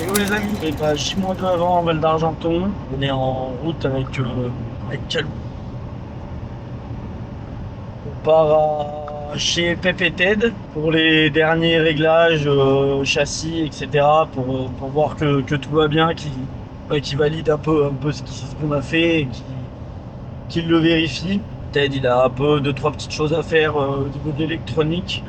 Yo les amis, et bah, 6 mois avant en Val d'Argenton, on est en route avec Calou. On part chez Pep et Ted pour les derniers réglages châssis, etc. Pour voir que tout va bien, qui valide un peu ce qu'on a fait et qu'il le vérifie. Ted il a un peu deux trois petites choses à faire au niveau de l'électronique.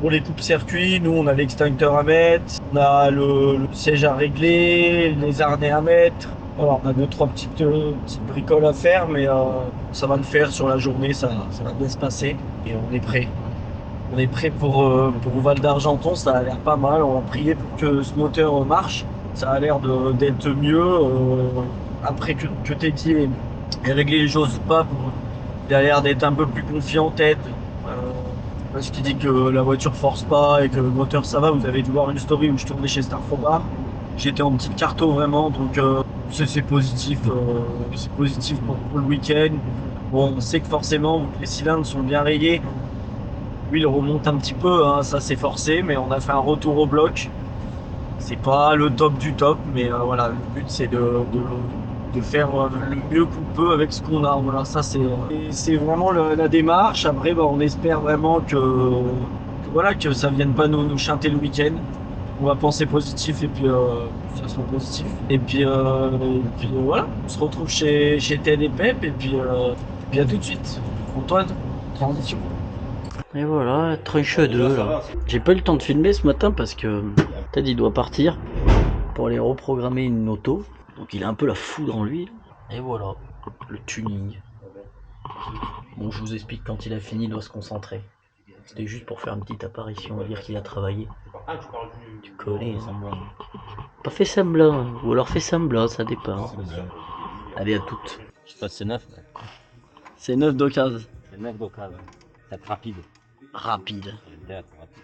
Pour les coupes circuits, nous on a l'extincteur à mettre, on a le siège à régler, les harnais à mettre. Voilà, on a deux trois petites bricoles à faire, mais ça va le faire sur la journée, ça va bien se passer et on est prêt. On est prêt pour Val d'Argenton, ça a l'air pas mal. On va prier pour que ce moteur marche. Ça a l'air d'être mieux après que Teddy ait réglé les choses pas. Il a l'air d'être un peu plus confiant en tête. Parce qu'il dit que la voiture force pas et que le moteur ça va. Vous avez dû voir une story où je tournais chez Starfobar. J'étais en petite carto vraiment, donc c'est positif. C'est positif pour le week-end. Bon, on sait que forcément, les cylindres sont bien rayés. Lui, il remonte un petit peu, hein, ça c'est forcé, mais on a fait un retour au bloc. C'est pas le top du top, mais voilà, le but c'est de faire le mieux qu'on peut avec ce qu'on a. Voilà, ça c'est vraiment la démarche. Après, bah, on espère vraiment voilà, que ça vienne pas nous chanter le week-end. On va penser positif et puis ça sera positif. Et puis voilà, on se retrouve chez Ted et Pep et puis à tout de suite. Antoine, transition. Et voilà, tranche 2 là. J'ai pas eu le temps de filmer ce matin parce que Ted il doit partir pour aller reprogrammer une auto. Donc il a un peu la foudre en lui. Et voilà, le tuning. Bon, je vous explique quand il a fini, il doit se concentrer. C'était juste pour faire une petite apparition, dire qu'il a travaillé. Tu connais, semblant. Pas fait semblant, ou alors fait semblant, ça dépend. Allez, à toutes. Je sais pas si c'est neuf. C'est 9 d'occasion. C'est neuf d'occasion. Ça va être rapide. Rapide. Ça va être rapide.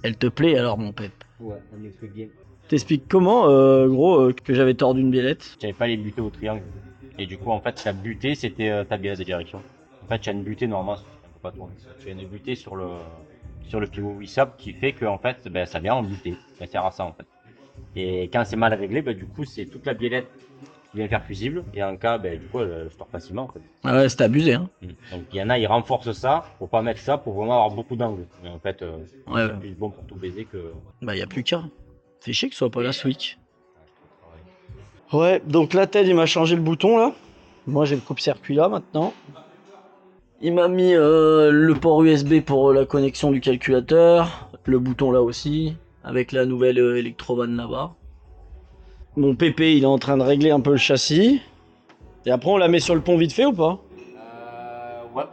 Elle te plaît alors, mon Pep? Ouais, on explique bien. T'expliques comment, gros, que j'avais tordu une biellette? J'avais pas les butées au triangle. Et du coup, en fait, ta butée, c'était ta bielle de direction. En fait, tu as une butée normalement, ça ne peut pas tourner. Tu as une butée sur le pivot WISAP qui fait que, en fait, ben, ça vient en butée. Ça sert à ça, en fait. Et quand c'est mal réglé, ben, du coup, c'est toute la biellette qui vient faire fusible. Et en cas, ben, du coup, elle se tord facilement, en fait. Ah ouais, c'était abusé, hein. Donc, il y en a, ils renforcent ça pour pas mettre ça, pour vraiment avoir beaucoup d'angles. Mais en fait, Ouais, c'est plus bon pour tout baiser que. bah y a plus qu'à. C'est chier que ce soit pas la Switch. Ouais, donc la tête il m'a changé le bouton là. Moi j'ai le coupe-circuit là maintenant. Il m'a mis le port USB pour la connexion du calculateur, le bouton là aussi, avec la nouvelle Electrovan là-bas. Mon pépé il est en train de régler un peu le châssis. Et après on la met sur le pont vite fait ou pas? Ouais,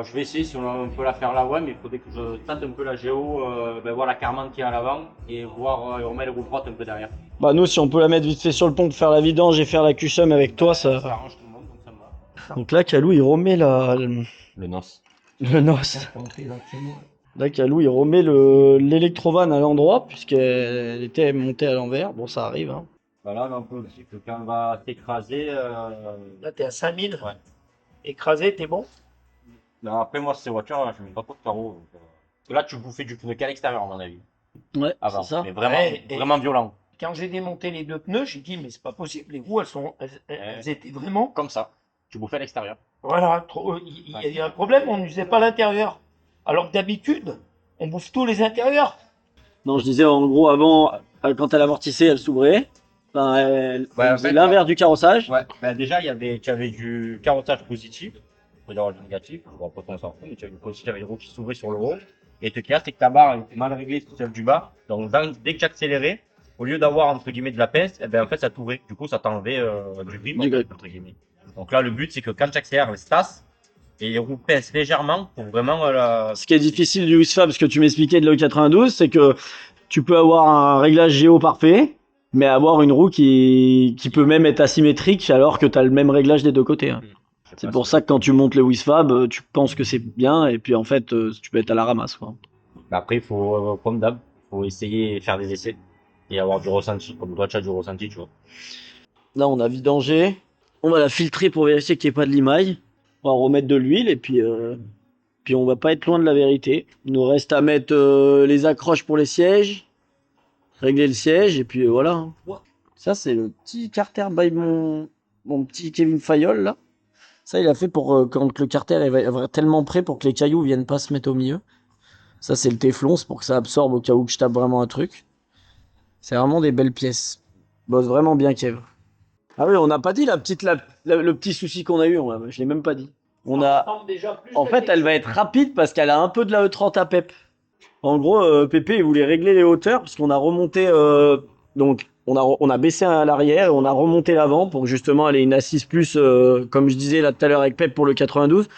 je vais essayer si on peut la faire là, ouais, mais il faudrait que je tente un peu la géo, voir la carmante qu'il y a à l'avant et voir, et on met les roues droites un peu derrière. Bah nous si on peut la mettre vite fait sur le pont pour faire la vidange et faire la custom avec toi Ça ça. arrange tout le monde, donc ça me va. Donc là Kalou il remet Le NOS. le NOS. Là, Kalou, il remet l'électrovan à l'endroit, puisqu'elle était montée à l'envers. Bon, ça arrive, hein. Voilà, un peu, c'est que quand on va s'écraser. Là t'es à 5000, Ouais. écrasé, t'es bon? Non, après, moi, ces voitures, je mets pas trop de carreaux. Parce que là, tu bouffais du pneu qu'à l'extérieur, à mon avis. Ouais, Avant. c'est ça. Mais vraiment, Ouais, et- vraiment violent. Quand j'ai démonté les deux pneus, j'ai dit mais c'est pas possible, les roues elles étaient vraiment, Comme ça. Tu bouffais à l'extérieur. voilà, il y a un problème, on n'usait pas l'intérieur. Alors que d'habitude, on bouffe tous les intérieurs. Non, je disais, en gros, avant, quand elle amortissait, elle s'ouvrait. Enfin, elle En faisait fait, l'inverse du carrossage. ouais, ben déjà, tu avais du carottage positif, il avoir du négatif, bon, après, on s'en fout, mais tu avais du positif, tu avais les roues qui s'ouvraient sur le haut. Et ce qu'il y a, c'est que ta barre elle était mal réglée sur celle du bas. Donc, dès que tu accélérais, au lieu d'avoir, entre guillemets, de la pince, eh ben, en fait, ça t'ouvrait. Du coup, ça t'enlevait du grip, Du grip. entre guillemets. Donc là, le but, c'est que quand tu accélères, elle se tasse et les roues pincent légèrement pour vraiment Ce qui est difficile du USFAB, ce que tu m'expliquais de l'E92, c'est que tu peux avoir un réglage géo parfait, mais avoir une roue qui peut même être asymétrique alors que tu as le même réglage des deux côtés, hein. C'est pour ça que quand tu montes le WISFAB, tu penses que c'est bien, et puis en fait, tu peux être à la ramasse, quoi. Après, il faut, comme d'hab, faut essayer et faire des essais et avoir du ressenti. Comme toi, tu as du ressenti, tu vois. Là, on a vidangé. On va la filtrer pour vérifier qu'il n'y ait pas de limaille. On va remettre de l'huile et puis on va pas être loin de la vérité. Il nous reste à mettre les accroches pour les sièges. régler le siège et puis voilà. Hein. Ça, c'est le petit Carter by mon petit Kevin Fayol, là. Ça, il a fait pour quand le Carter est tellement près pour que les cailloux viennent pas se mettre au milieu. Ça, c'est le téflon, c'est pour que ça absorbe au cas où que je tape vraiment un truc. C'est vraiment des belles pièces. Bosse vraiment bien, Kev. Ah oui, on n'a pas dit le petit souci qu'on a eu, je l'ai même pas dit. En fait, elle va être rapide parce qu'elle a un peu de la E30 à Pep. En gros, Pépé, il voulait régler les hauteurs parce qu'on a remonté, donc on a baissé à l'arrière et on a remonté l'avant pour justement aller une assise plus, comme je disais là tout à l'heure avec Pep pour le 92,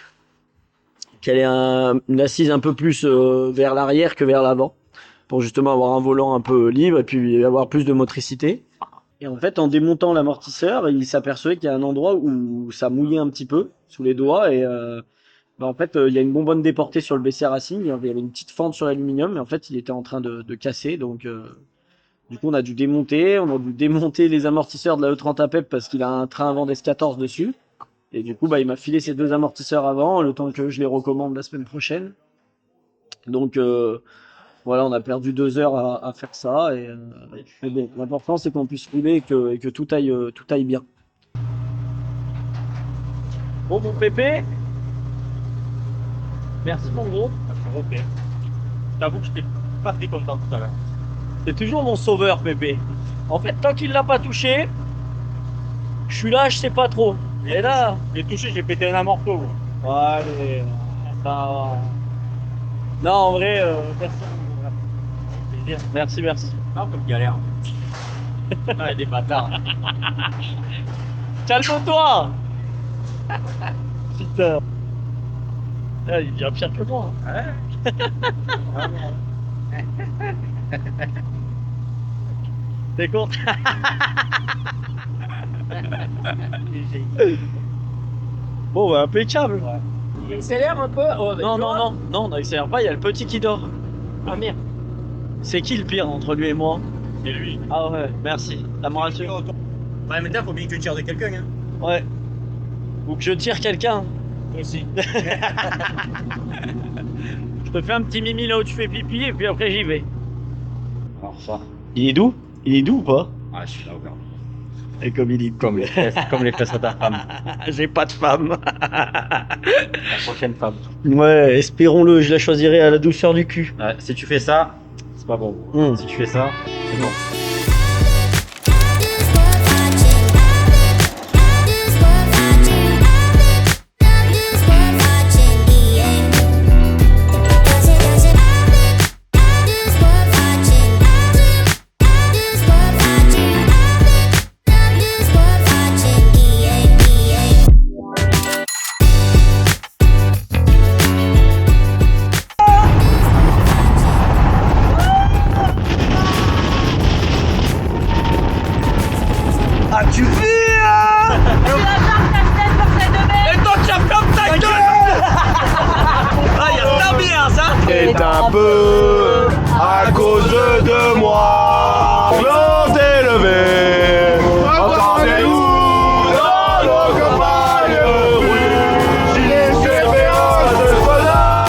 qu'elle ait une assise un peu plus vers l'arrière que vers l'avant pour justement avoir un volant un peu libre et puis avoir plus de motricité. Et en fait, en démontant l'amortisseur, il s'apercevait qu'il y a un endroit où ça mouillait un petit peu sous les doigts et en fait, il y a une bonbonne déportée sur le BC Racing. Il y avait une petite fente sur l'aluminium, mais en fait, il était en train de casser. Donc, du coup, on a dû démonter les amortisseurs de la E30 APEP parce qu'il a un train avant d'S14 dessus. Et du coup, il m'a filé ces 2 amortisseurs avant, le temps que je les recommande la semaine prochaine. Donc, voilà, on a perdu 2 heures à faire ça. Mais bon, l'important, c'est qu'on puisse rouler et que tout aille bien. Bon, mon Pépé. Merci mon gros. Ok. J'avoue que j'étais pas très content tout à l'heure. C'est toujours mon sauveur, Pépé. En fait, tant qu'il l'a pas touché, je suis là, je sais pas trop. Et là, J'ai touché, j'ai pété un amorto. allez, ça va. Non, en vrai, merci. Merci. Ah, comme galère. Ah, des bâtards. Calme-toi. Putain. Ah, il devient pire que moi. T'es content? Bon, bah, impeccable. Il accélère un peu. Oh, bah, Non, on n'accélère pas, il y a le petit qui dort. Ah merde. C'est qui le pire entre lui et moi? Et lui. Ah ouais, merci. Ça me rassure. Ouais, maintenant, faut bien que tu tires de quelqu'un, hein. Ouais. Ou que je tire quelqu'un. Aussi. Je te fais un petit mimi là où tu fais pipi et puis après j'y vais. Alors ça. Il est doux? Il est doux ou pas? Ah, je suis là, regarde. Et comme il est doux. Comme les fesses de ta femme. J'ai pas de femme. La prochaine femme. Ouais, espérons-le, je la choisirai à la douceur du cul. Ouais, si tu fais ça, c'est pas bon. Si tu fais ça, c'est bon. Ah, tu vis hein? Et toi, tu fermes ta gueule. Ah, y'a ta bière, ça. C'est un peu à cause de moi. L'on s'est levé. Entendez-vous dans nos campagnes rues. Gilets espérance de soldats.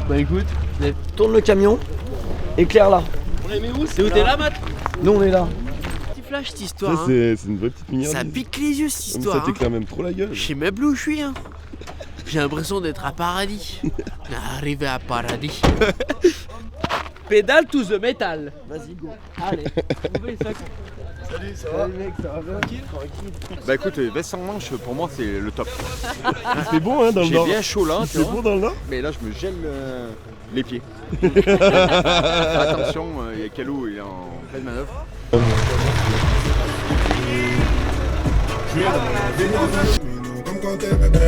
Bah écoute, tourne le camion, éclaire là. C'est où t'es là, Matt? Nous on est là. Petit flash cette histoire. Ça, Hein. c'est une vraie petite mignonne. Ça pique les yeux cette Ça histoire. Hein. t'éclaire même trop la gueule. Je sais même plus où je suis. Hein. J'ai l'impression d'être à paradis. Arrivé à paradis. Pédale to the metal. Vas-y, go. Allez. Salut, ça va? Salut mec, ça va bien? Tranquille. Bah écoute, veste sans manche, pour moi c'est le top. C'est bon hein dans le J'ai nord. bien chaud là, tu C'est vois. bon dans le nord? Mais là, je me gèle les pieds. Attention, il y a Calou, il est en pleine manœuvre.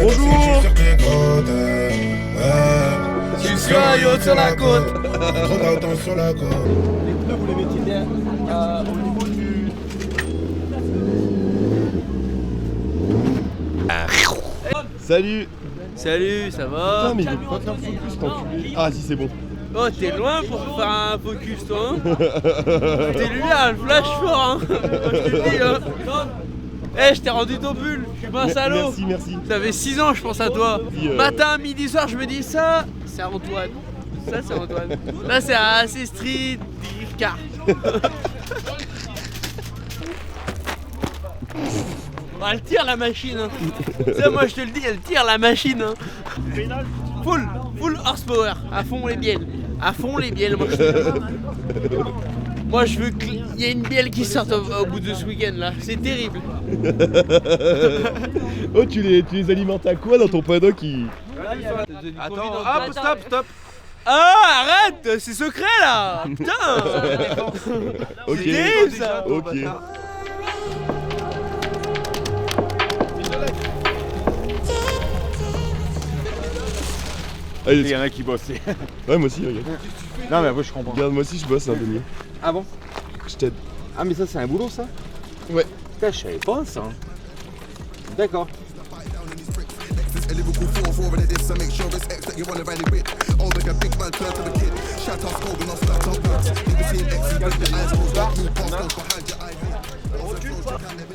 Bonjour. Tu suis un yacht sur la côte. Regarde sur la côte. Les pneus vous les mettez bien au niveau du... Salut. Salut, ça va? Putain mais il veut pas faire focus cet enculé. Ah si c'est bon. Oh, t'es loin pour faire un focus, toi, hein. Tes lumières, elles flash fort, hein. Moi, je te le dis, hein. Eh, je t'ai rendu ton pull, je suis pas un salaud. Merci. Ça fait 6 ans, je pense à toi. Matin, midi, soir, je me dis ça, c'est Antoine. Ça, c'est Antoine. Là, c'est assez street, car. Oh, elle tire la machine, hein. Ça, moi, je te le dis, elle tire la machine, hein. Full horsepower, à fond les bielles. À fond les bielles, moi, moi je veux qu'il y ait une bielle qui sorte au bout de ce week-end là, c'est terrible. Oh, tu les alimentes à quoi dans ton paddock Attends, stop. Ah, arrête, c'est secret là. Putain. Ok. C'est terrible ça. Ok. Allez, Il y en a qui bossent. ouais, moi aussi, regarde. Non mais moi je comprends. Regarde, moi aussi, je bosse un peu mieux. Ah bon? Je t'aide. Ah mais ça c'est un boulot ça? Ouais. Putain, je savais pas ça. D'accord.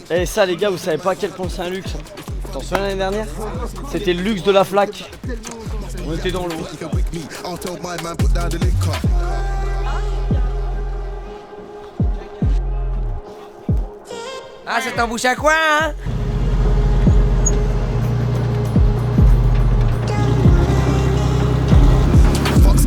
Et ça les gars, vous savez pas à quel point c'est un luxe. T'en souviens l'année dernière? C'était le luxe de la flaque. On était dans l'eau. Ah, c'est un bouche à quoi, hein?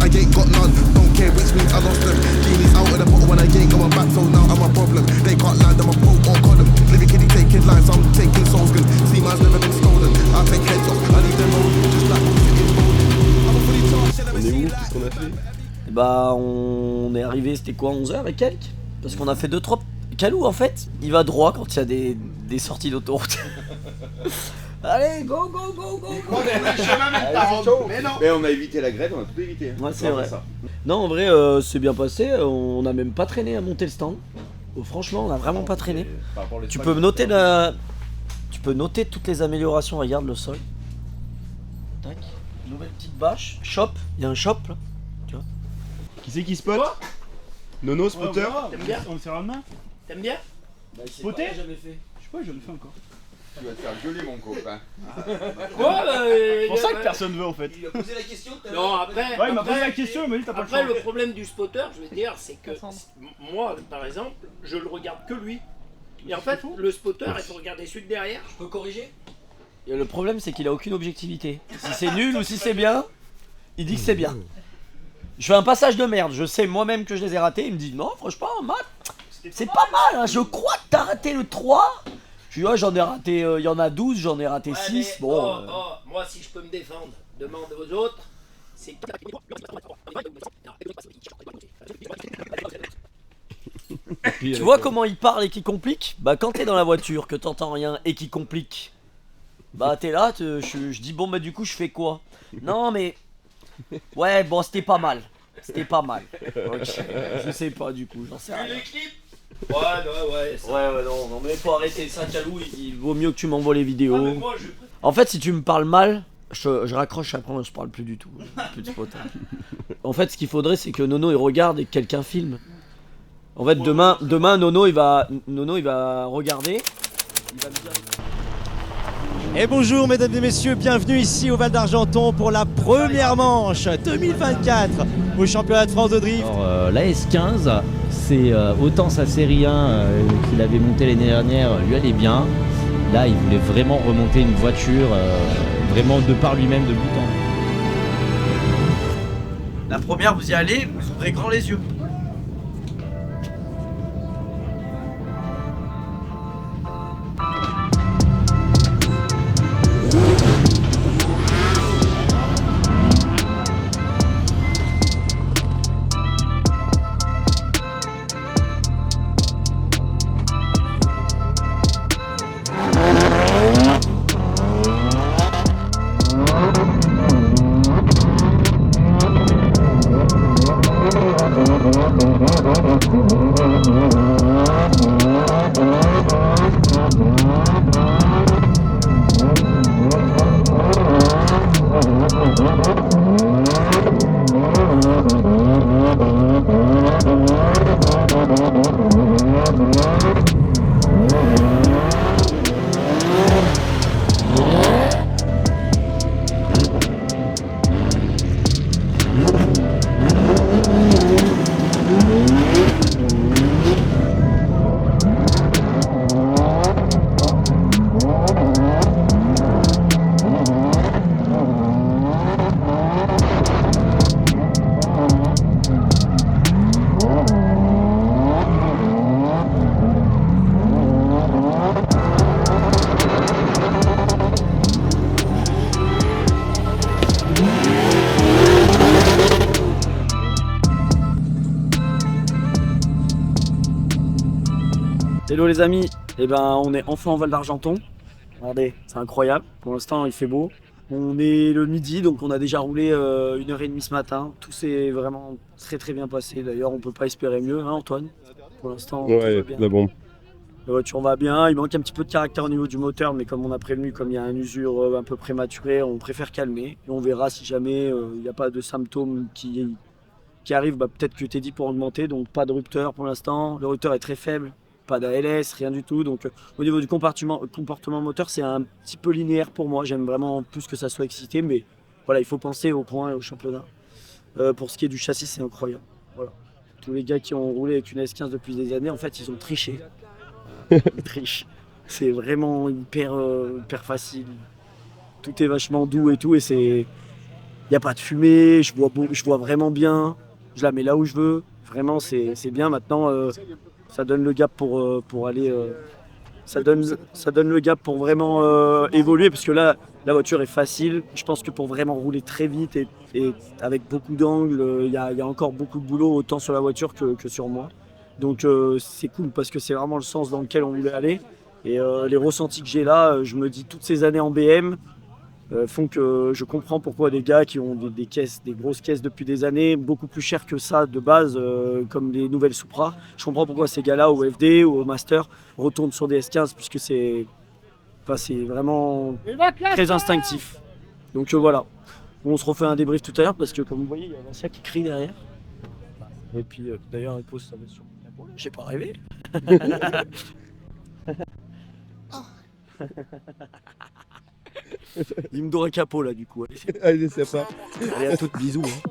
I ain't got none, don't care which means I lost them. Genie's out of the bottle when I ain't going back, so now I'm a problem. They can't land, I'm a broke or column. Living kitty taking lives, I'm taking souls good. See, man's never been stolen. I take heads off, I leave them all just like I'm a fully charged. On est où? Qu'est-ce qu'on a fait? Bah on est arrivé, c'était quoi, 11h et quelques? Parce qu'on a fait 2-3... Calou en fait, il va droit quand il y a des sorties d'autoroute. Allez, go. Mais on a évité la grève, on a tout évité. Ouais, c'est vrai. Non, en vrai, c'est bien passé. On a même pas traîné à monter le stand. Oh, franchement, on a vraiment pas traîné. Tu peux noter toutes les améliorations. Regarde le sol. Tac. Nouvelle petite bâche. Shop. Il y a un shop là. Tu vois. Qui c'est qui spot? Nono, spotter. T'aimes bien? On se serre la main? T'aimes bien? Spotter? Jamais fait. Je sais pas, je le fais encore. Tu vas te faire gueuler, mon copain. Quoi? C'est pour ça que personne veut en fait. Il a posé la question tout à Non, après. Ouais, il m'a posé la question, il m'a dit t'as pas le choix. Après, le problème du spotter, je veux dire, c'est que moi, par exemple, je le regarde que lui. Et en fait, le spotter, il faut regarder celui de derrière. Je peux corriger? Et le problème, c'est qu'il a aucune objectivité. Si c'est nul ou si c'est bien, il dit que c'est bien. Je fais un passage de merde, je sais moi-même que je les ai ratés. Il me dit non, franchement, Matt, c'est pas mal, hein. Je crois que t'as raté le 3. Je dis, ouais, j'en ai raté, il y en a 12, j'en ai raté 6. Bon. Moi, si je peux me défendre, demande aux autres. C'est. Tu vois comment il parle et qu'il complique? Bah, quand t'es dans la voiture, que t'entends rien et qu'il complique, bah, t'es là, je dis, bon, bah, du coup, je fais quoi? Non, mais. Ouais, bon, c'était pas mal. C'était pas mal. Okay. Je sais pas, du coup, j'en sais rien. Ouais, non, mais faut arrêter ça, Calou. Il vaut mieux que tu m'envoies les vidéos. En fait, si tu me parles mal, je raccroche après, on se parle plus du tout. Plus de spotter. En fait, ce qu'il faudrait, c'est que Nono il regarde et que quelqu'un filme. En fait, demain, Nono il va regarder. Il va me dire. Et bonjour mesdames et messieurs, bienvenue ici au Val d'Argenton pour la première manche 2024 au championnat de France de drift. La S15, c'est autant sa série 1 qu'il avait montée l'année dernière, lui allait bien. Là il voulait vraiment remonter une voiture vraiment de par lui-même de bout en bout. La première, vous y allez, vous ouvrez grand les yeux. Hello les amis, eh ben, on est enfin en Val d'Argenton. Regardez, c'est incroyable. Pour l'instant, il fait beau. On est le midi, donc on a déjà roulé 1h30 ce matin. Tout s'est vraiment très bien passé. D'ailleurs, on peut pas espérer mieux, hein, Antoine. Pour l'instant, ouais, la bombe. La voiture va bien. Il manque un petit peu de caractère au niveau du moteur, mais comme on a prévenu, comme il y a une usure un peu prématurée, on préfère calmer. Et on verra si jamais il n'y a pas de symptômes qui arrivent. Bah, peut-être que Teddy pour augmenter, donc pas de rupteur pour l'instant. Le rupteur est très faible. Pas d'ALS, rien du tout. Donc au niveau du comportement moteur, c'est un petit peu linéaire pour moi. J'aime vraiment plus que ça soit excité, mais voilà, il faut penser au point et au championnat. Pour ce qui est du châssis, c'est incroyable. Voilà. Tous les gars qui ont roulé avec une S15 depuis des années, en fait, ils ont triché. Ils trichent. C'est vraiment hyper facile. Tout est vachement doux et tout, et c'est, il n'y a pas de fumée. Je vois vraiment bien. Je la mets là où je veux. Vraiment, c'est bien. Maintenant. Ça donne le gap pour aller. Ça donne le gap pour vraiment évoluer, parce que là, la voiture est facile. Je pense que pour vraiment rouler très vite et avec beaucoup d'angles, il y a encore beaucoup de boulot, autant sur la voiture que sur moi. Donc c'est cool, parce que c'est vraiment le sens dans lequel on voulait aller. Et les ressentis que j'ai là, je me dis toutes ces années en BM font que je comprends pourquoi des gars qui ont des grosses caisses depuis des années, beaucoup plus chères que ça de base, comme les nouvelles Supra. Je comprends pourquoi ces gars-là, au FD ou au Master, retournent sur des S15, puisque c'est vraiment très instinctif. Donc voilà. On se refait un débrief tout à l'heure, parce que comme vous voyez, il y a Vincia qui crie derrière. Et puis d'ailleurs, il pose sa veste sur mon épaule. J'ai pas rêvé. Il me donne un capot là du coup. Allez, c'est sympa. Allez, à toutes, bisous. Hein.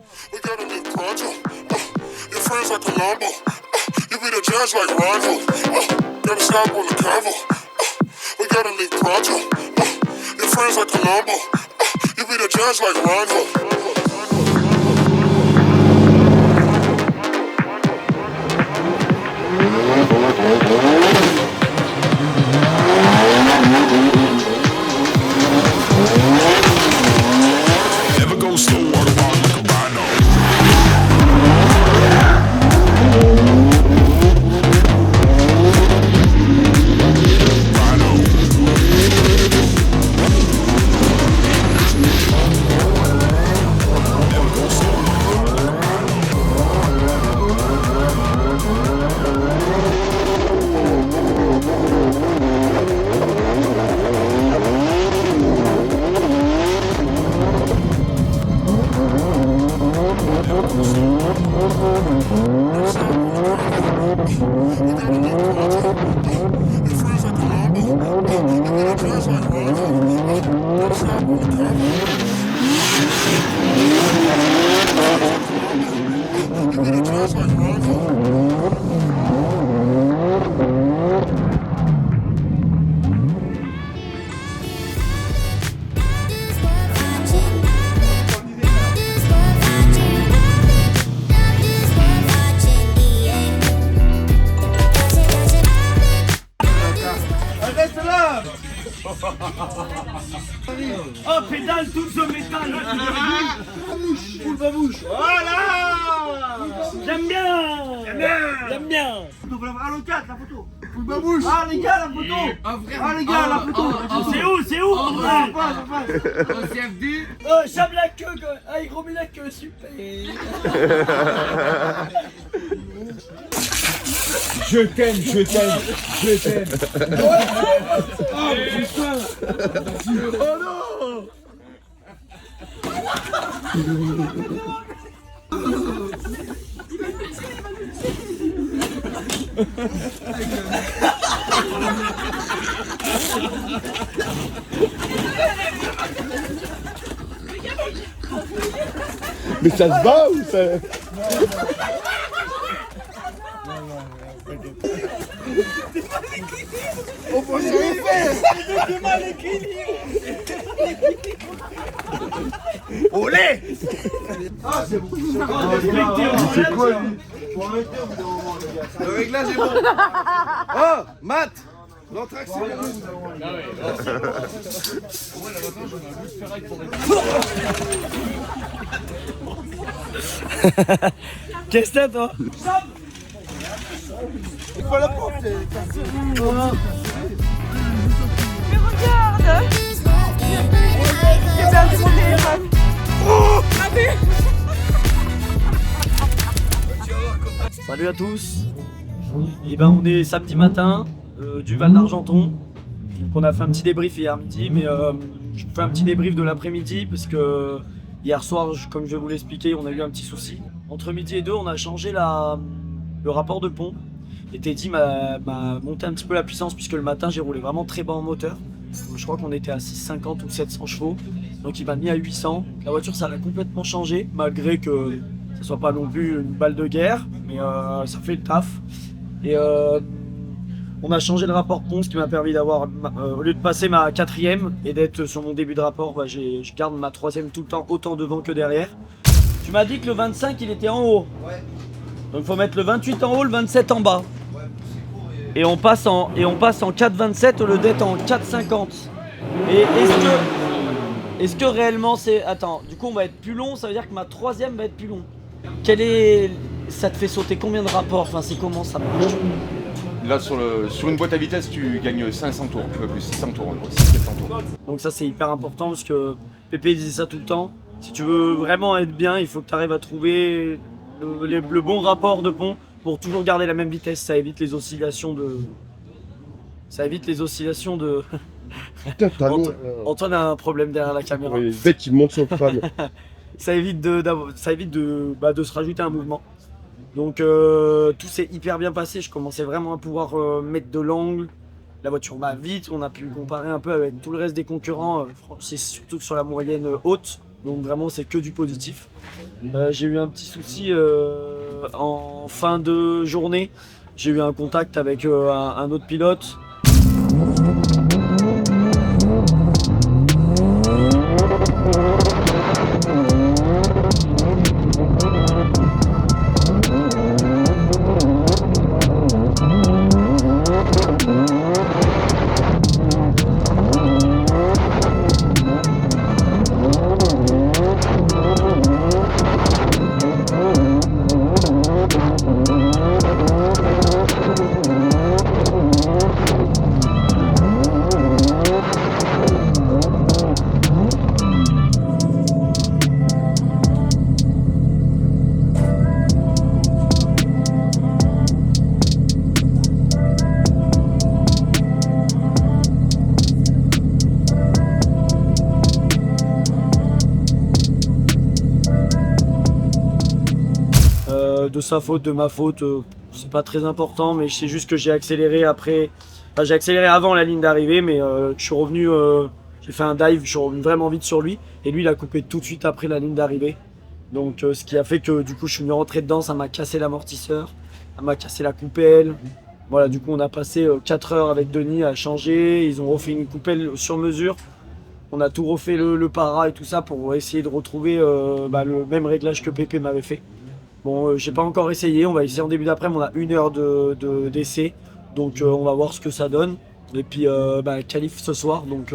Oh, pédale tout ce métal. Full babouche. Voilà. J'aime bien. J'aime bien. Ah, le 4, la photo. Full babouche. Ah, les gars, la photo. Ah, les gars, la photo. C'est où passe. CFD. Oh, j'aime la queue. Ah, il remet la queue, super. Je t'aime. Oh putain. Oh non. Mais ça se bat ou ça... On peut se refaire. C'est mal équilibré. Olé. Ah, c'est bon. C'est quoi lui? Le réglage est bon. Oh, Matt, notre accélération. Qu'est-ce que t'as toi? pas la porte, c'est cassé. Mais regarde. J'ai perdu mon téléphone. Oh, Salut à tous. Et ben on est samedi matin du Val d'Argenton. Donc on a fait un petit débrief hier midi, mais je vous fais un petit débrief de l'après-midi parce que hier soir, comme je vais vous l'expliquer, on a eu un petit souci. Entre midi et 2, on a changé le rapport de pont. Et Teddy m'a monté un petit peu la puissance puisque le matin j'ai roulé vraiment très bas en moteur. Donc, je crois qu'on était à 650 ou 700 chevaux. Donc il m'a mis à 800. La voiture ça l'a complètement changé malgré que ça soit pas non plus une balle de guerre. Mais ça fait le taf. Et on a changé le rapport pont, ce qui m'a permis d'avoir, au lieu de passer ma 4ème et d'être sur mon début de rapport, bah, je garde ma 3ème tout le temps, autant devant que derrière. Tu m'as dit que le 25 il était en haut. Ouais. Donc il faut mettre le 28 en haut, le 27 en bas. Et on passe en 4,27 au lieu d'être en 4,50. Et est-ce que réellement c'est... Attends, du coup on va être plus long, ça veut dire que ma 3ème va être plus long. Ça te fait sauter combien de rapports? Enfin c'est comment ça marche? Là sur une boîte à vitesse tu gagnes 500 tours, un peu plus, 600 tours, 600 tours. Donc ça c'est hyper important parce que Pépé disait ça tout le temps. Si tu veux vraiment être bien, il faut que tu arrives à trouver le bon rapport de pont pour toujours garder la même vitesse. Ça évite les oscillations de... Antoine a un problème derrière la caméra. Oui, bête qui monte sur le crâne. Ça évite de se rajouter un mouvement. Donc tout s'est hyper bien passé. Je commençais vraiment à pouvoir mettre de l'angle. La voiture va vite. On a pu comparer un peu avec tout le reste des concurrents. C'est surtout sur la moyenne haute. Donc vraiment c'est que du positif. J'ai eu un petit souci en fin de journée. J'ai eu un contact avec un autre pilote. De sa faute, de ma faute, c'est pas très important, mais c'est juste que j'ai accéléré après. Enfin, j'ai accéléré avant la ligne d'arrivée, mais je suis revenu, j'ai fait un dive, je suis revenu vraiment vite sur lui, et lui il a coupé tout de suite après la ligne d'arrivée. Donc ce qui a fait que du coup je suis venu rentrer dedans, ça m'a cassé l'amortisseur, ça m'a cassé la coupelle. Voilà, du coup on a passé 4 heures avec Denis à changer, ils ont refait une coupelle sur mesure. On a tout refait le para et tout ça pour essayer de retrouver le même réglage que Pépé m'avait fait. Bon, j'ai pas encore essayé, on va essayer en début d'après-midi, on a 1 heure d'essai, donc on va voir ce que ça donne. Et puis qualif ce soir, donc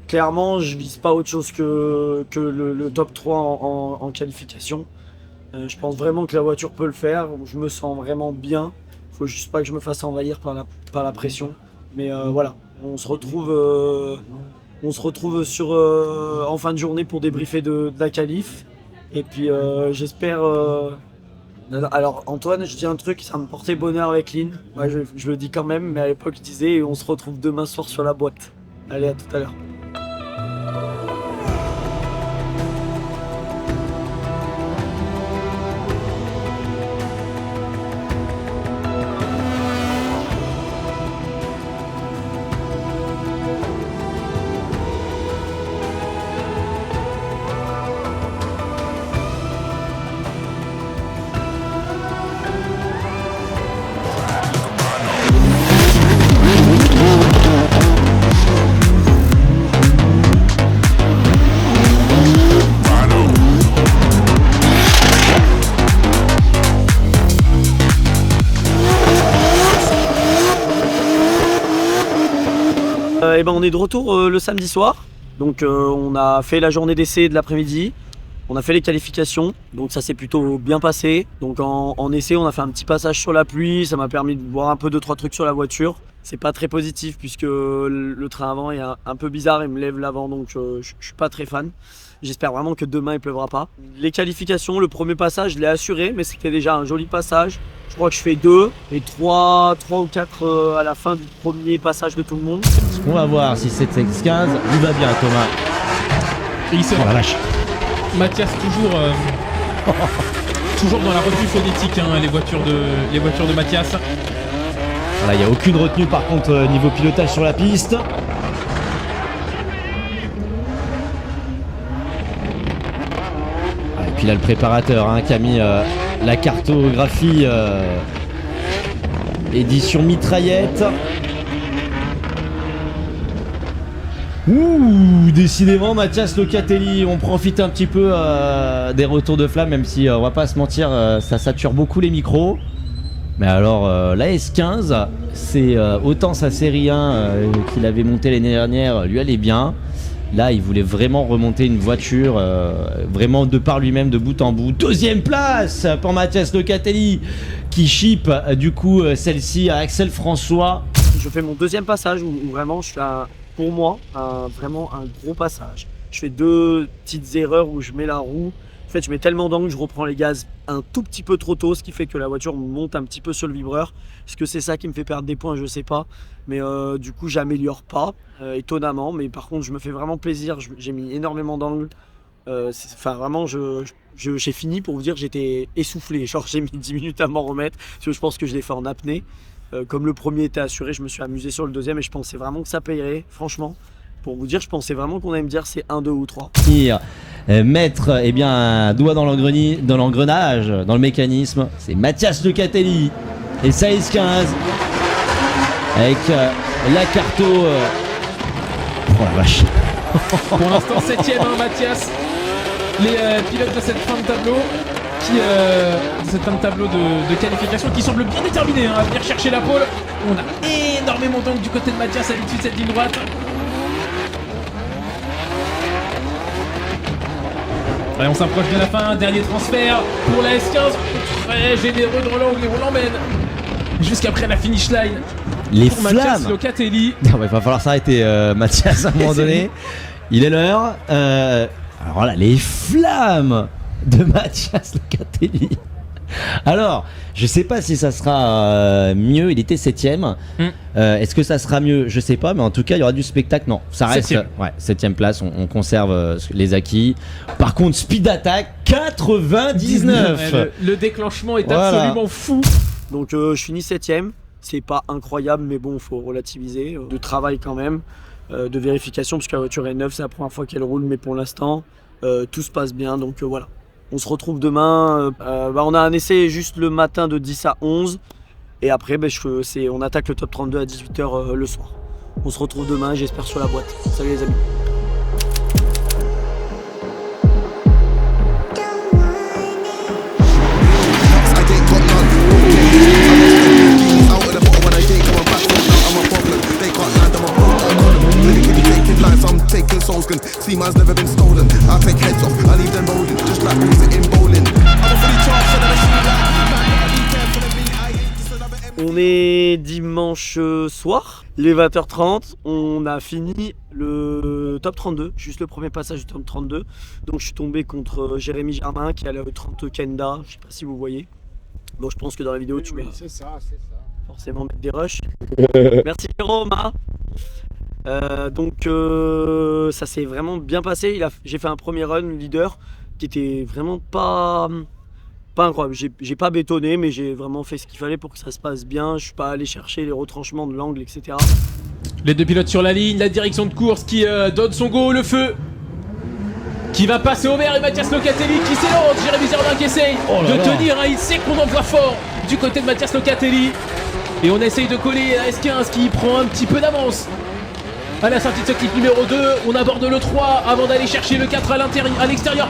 clairement je vise pas autre chose que le top 3 en qualification. Je pense vraiment que la voiture peut le faire, je me sens vraiment bien, faut juste pas que je me fasse envahir par la pression. Mais voilà, on se retrouve en fin de journée pour débriefer de la qualif. Et puis j'espère... Alors Antoine, je dis un truc, ça me portait bonheur avec Lynn. Ouais, je le dis quand même, mais à l'époque je disais on se retrouve demain soir sur la boîte. Allez, à tout à l'heure. Et ben on est de retour le samedi soir, donc on a fait la journée d'essai de l'après-midi, On a fait les qualifications, donc ça s'est plutôt bien passé. Donc en essai, on a fait un petit passage sur la pluie, ça m'a permis de voir un peu 2-3 trucs sur la voiture. C'est pas très positif puisque le train avant est un peu bizarre, il me lève l'avant, donc je suis pas très fan. J'espère vraiment que demain il pleuvra pas. Les qualifications, le premier passage, je l'ai assuré, mais c'était déjà un joli passage. Je crois que je fais 2 et 3 ou 4 à la fin du premier passage de tout le monde. On va voir si cette X15 lui va bien, Thomas. Et il se Oh la vache. Mathias toujours dans la retenue phonétique, hein, les voitures de Mathias. Voilà, il n'y a aucune retenue par contre niveau pilotage sur la piste. Et puis là le préparateur qui a mis la cartographie édition mitraillette. Ouh, décidément Mathias Locatelli, on profite un petit peu des retours de flamme, même si on va pas se mentir, ça sature beaucoup les micros. Mais alors la S15, c'est autant sa série 1 qu'il avait montée l'année dernière lui allait bien. Là il voulait vraiment remonter une voiture vraiment de par lui-même de bout en bout. Deuxième place pour Mathias Locatelli qui ship du coup celle-ci à Axel François. Je fais mon deuxième passage où vraiment je fais pour moi vraiment un gros passage. Je fais 2 petites erreurs où je mets la roue. En fait, je mets tellement d'angle, je reprends les gaz un tout petit peu trop tôt, ce qui fait que la voiture monte un petit peu sur le vibreur. Est-ce que c'est ça qui me fait perdre des points? Je sais pas. Mais du coup, j'améliore pas, étonnamment. Mais par contre, je me fais vraiment plaisir. J'ai mis énormément d'angle. Enfin, vraiment, j'ai fini pour vous dire, j'étais essoufflé. Genre, j'ai mis 10 minutes à m'en remettre. Parce que je pense que je l'ai fait en apnée. Comme le premier était assuré, je me suis amusé sur le deuxième et je pensais vraiment que ça payerait, franchement. Pour vous dire, je pensais vraiment qu'on allait me dire c'est 1, 2 ou 3. Mettre un doigt dans l'engrenage, dans le mécanisme, c'est Mathias Locatelli et sa S15 avec la carto. Oh la vache. Pour l'instant 7ème Mathias. Les pilotes de cette fin de tableau de qualification qui semble bien déterminé à venir chercher la pole. On a énormément d'angle du côté de Mathias à l'issue de cette ligne droite. Allez, on s'approche de la fin, dernier transfert pour la S15, très généreux dans l'angle et on l'emmène jusqu'après la finish line. Les pour flammes. Mathias Locatelli. Il va falloir s'arrêter Mathias à un moment donné. Il est l'heure. Alors là, les flammes de Mathias Locatelli. Alors, je sais pas si ça sera mieux, il était 7ème. Est-ce que ça sera mieux? Je sais pas, mais en tout cas, il y aura du spectacle. Non, ça reste 7ème place, on conserve les acquis. Par contre, speed attack 99. Le déclenchement est absolument fou. Donc, je finis 7ème. C'est pas incroyable, mais bon, faut relativiser. De travail quand même, de vérification, parce que la voiture est neuve, c'est la première fois qu'elle roule, mais pour l'instant, tout se passe bien. Donc voilà. On se retrouve demain. On a un essai juste le matin de 10 à 11. Et après, on attaque le top 32 à 18h le soir. On se retrouve demain, j'espère, sur la boîte. Salut les amis. Taking souls can see man's never been stolen. I take heads off, I leave them rolling, just like we sit in bowling. I'm a fully charged, so that I On est dimanche soir, il est 20h30, on a fini le top 32, juste le premier passage du top 32. Donc je suis tombé contre Jérémy Germain qui a le 30 Kenda, je sais pas si vous voyez. Bon, je pense que dans la vidéo tu vas forcément mettre des rushs. Merci Jérôme. Donc ça s'est vraiment bien passé. J'ai fait un premier run leader qui était vraiment pas incroyable. J'ai pas bétonné, mais j'ai vraiment fait ce qu'il fallait pour que ça se passe bien. Je suis pas allé chercher les retranchements de l'angle, etc. Les deux pilotes sur la ligne, la direction de course qui donne son go, le feu qui va passer au vert et Mathias Locatelli qui s'élance. Jérémy Germain qui essaye de tenir, il sait qu'on envoie fort du côté de Mathias Locatelli. Et on essaye de coller à S15 qui prend un petit peu d'avance. À la sortie de ce clip numéro 2, on aborde le 3 avant d'aller chercher le 4 à l'extérieur.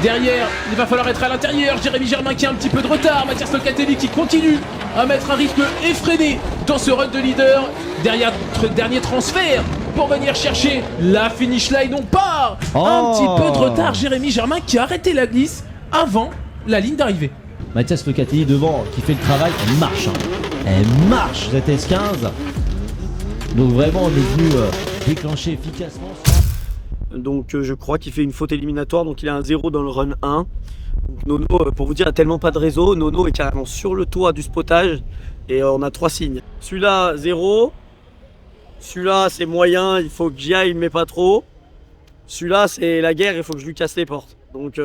Derrière, il va falloir être à l'intérieur. Jérémy Germain qui a un petit peu de retard. Mathias Locatelli qui continue à mettre un rythme effréné dans ce run de leader. Derrière, dernier transfert pour venir chercher la finish line. On part Oh. un petit peu trop tard. Jérémy Germain qui a arrêté la glisse avant la ligne d'arrivée. Mathias Locatelli devant qui fait le travail, elle marche. Elle marche cette S15. Donc vraiment on est venu déclencher efficacement. Donc je crois qu'il fait une faute éliminatoire, donc il a un 0 dans le run 1. Donc Nono, pour vous dire, il a tellement pas de réseau, Nono est carrément sur le toit du spotage et on a 3 signes. Celui-là 0, celui-là c'est moyen, il faut que j'y aille mais pas trop. Celui-là c'est la guerre, il faut que je lui casse les portes. Donc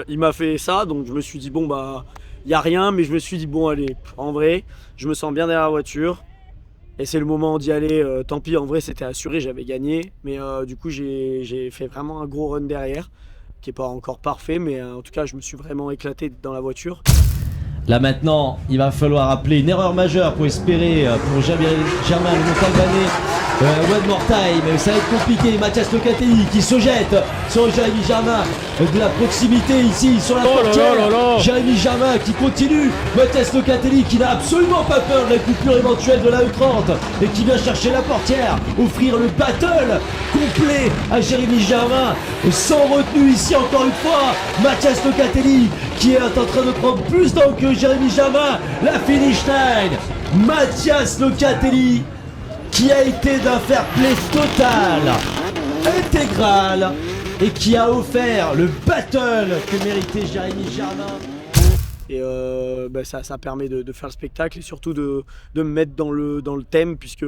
il m'a fait ça, donc je me suis dit bon bah il n'y a rien, mais je me suis dit bon allez, en vrai je me sens bien derrière la voiture. Et c'est le moment d'y aller, tant pis, en vrai c'était assuré, j'avais gagné. Mais du coup j'ai fait vraiment un gros run derrière, qui n'est pas encore parfait, mais en tout cas je me suis vraiment éclaté dans la voiture. Là maintenant, il va falloir appeler une erreur majeure pour espérer pour Germain le Montalbanais. One more time, ça va être compliqué. Mathias Locatelli qui se jette sur Jérémy Germain de la proximité ici sur la portière. Jérémy Germain qui continue. Mathias Locatelli qui n'a absolument pas peur de la coupure éventuelle de la E30 et qui vient chercher la portière, offrir le battle complet à Jérémy Germain sans retenue ici encore une fois. Mathias Locatelli qui est en train de prendre plus d'angle que Jérémy Germain. La finish line, Mathias Locatelli qui a été d'un fair play total, intégral, et qui a offert le battle que méritait Jérémy Germain. Et ça permet de faire le spectacle et surtout de me mettre dans le thème, puisque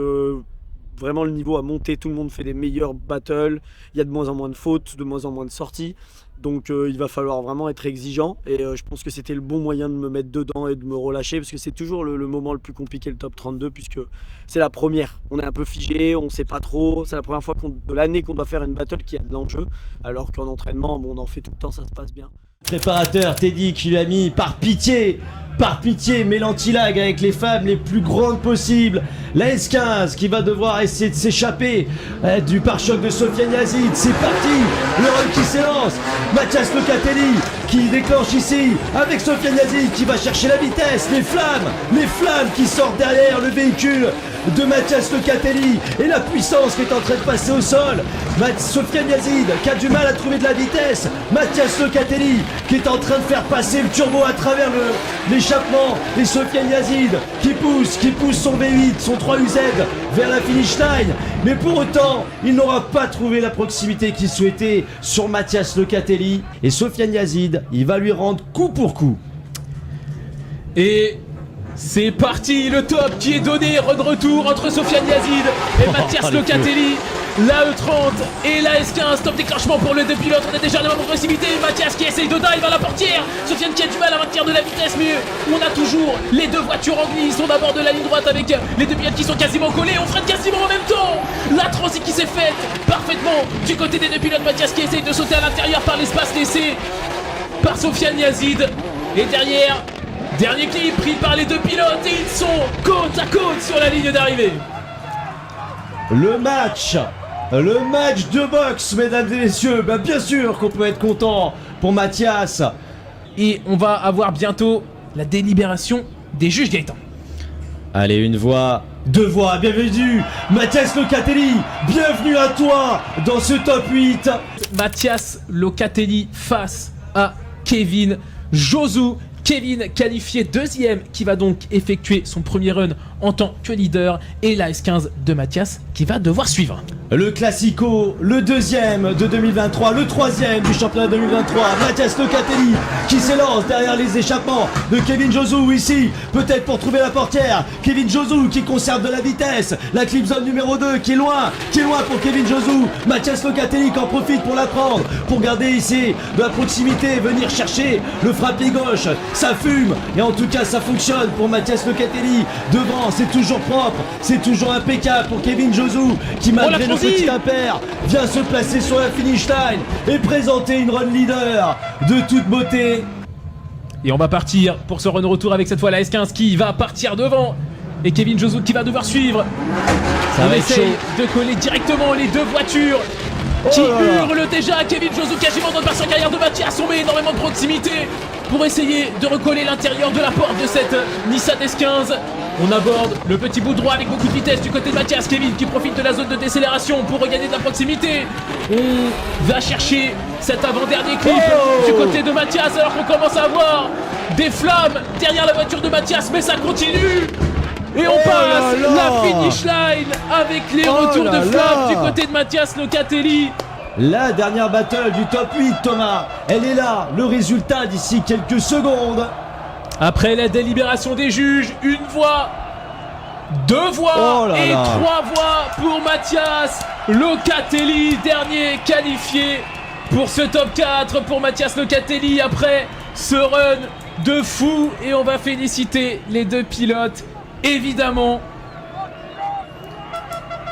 vraiment le niveau a monté, tout le monde fait des meilleurs battles, il y a de moins en moins de fautes, de moins en moins de sorties. Donc il va falloir vraiment être exigeant et je pense que c'était le bon moyen de me mettre dedans et de me relâcher parce que c'est toujours le moment le plus compliqué, le top 32, puisque c'est la première. On est un peu figé, on sait pas trop, c'est la première fois de l'année qu'on doit faire une battle qui a de l'enjeu, alors qu'en entraînement, bon, on en fait tout le temps, ça se passe bien. Préparateur Teddy qui lui a mis par pitié, mais l'anti-lag avec les femmes les plus grandes possibles. La S15 qui va devoir essayer de s'échapper du pare-choc de Sofiane Yazid. C'est parti, le run qui s'élance. Mathias Locatelli qui déclenche ici avec Sofiane Yazid qui va chercher la vitesse. Les flammes qui sortent derrière le véhicule de Mathias Locatelli et la puissance qui est en train de passer au sol. Sofiane Yazid qui a du mal à trouver de la vitesse. Mathias Locatelli qui est en train de faire passer le turbo à travers l'échappement, et Sofiane Yazid qui pousse son V8, son 3UZ vers la finish line, mais pour autant il n'aura pas trouvé la proximité qu'il souhaitait sur Mathias Locatelli, et Sofiane Yazid il va lui rendre coup pour coup. Et c'est parti, le top qui est donné, run retour entre Sofiane Yazid et Mathias Locatelli. La E30 et la S15, top déclenchement pour les deux pilotes, on est déjà dans la même proximité. Mathias qui essaye de dive à la portière, Sofiane qui a du mal à maintenir de la vitesse, mais on a toujours les deux voitures en glisse. On aborde la ligne droite avec les deux pilotes qui sont quasiment collés, on freine quasiment en même temps. La transi qui s'est faite parfaitement du côté des deux pilotes. Mathias qui essaye de sauter à l'intérieur par l'espace laissé par Sofiane Yazid. Et derrière, dernier clip pris par les deux pilotes et ils sont côte à côte sur la ligne d'arrivée. Le match de boxe, mesdames et messieurs, bah bien sûr qu'on peut être content pour Mathias. Et on va avoir bientôt la délibération des juges, Gaëtan. Allez, une voix, deux voix, bienvenue Mathias Locatelli, bienvenue à toi dans ce top 8. Mathias Locatelli face à Kevin Josou. Kevin qualifié deuxième qui va donc effectuer son premier run en tant que leader, et la S15 de Mathias qui va devoir suivre. Le Classico, le deuxième de 2023, le troisième du championnat 2023. Mathias Locatelli qui s'élance derrière les échappements de Kevin Josou ici, peut-être pour trouver la portière. Kevin Josou qui conserve de la vitesse. La clip zone numéro 2 qui est loin pour Kevin Josou. Mathias Locatelli qui en profite pour la prendre, pour garder ici de la proximité, venir chercher le frappé gauche. Ça fume, et en tout cas ça fonctionne pour Mathias Locatelli. Devant, c'est toujours propre, c'est toujours impeccable pour Kevin Josou qui, malgré le petit impair, vient se placer sur la finish line et présenter une run leader de toute beauté. Et on va partir pour ce run retour avec cette fois la S15 qui va partir devant et Kevin Josou qui va devoir suivre. Ça va essaye de coller directement les deux voitures qui hurlent déjà. Kevin Josou quasiment dans le bassin carrière de Mathias, on met énormément de proximité. pour essayer de recoller l'intérieur de la porte de cette Nissan S15. On aborde le petit bout droit avec beaucoup de vitesse du côté de Mathias. Kevin qui profite de la zone de décélération pour regagner de la proximité. On va chercher cet avant-dernier clip du côté de Mathias alors qu'on commence à avoir des flammes derrière la voiture de Mathias, mais ça continue. Et on passe la finish line avec les retours de flammes du côté de Mathias Locatelli. La dernière battle du top 8, Thomas. Elle est là, le résultat d'ici quelques secondes. Après la délibération des juges, une voix, 2 voix et 3 voix pour Mathias Locatelli, dernier qualifié pour ce top 4 pour Mathias Locatelli après ce run de fou. Et on va féliciter les 2 pilotes, évidemment.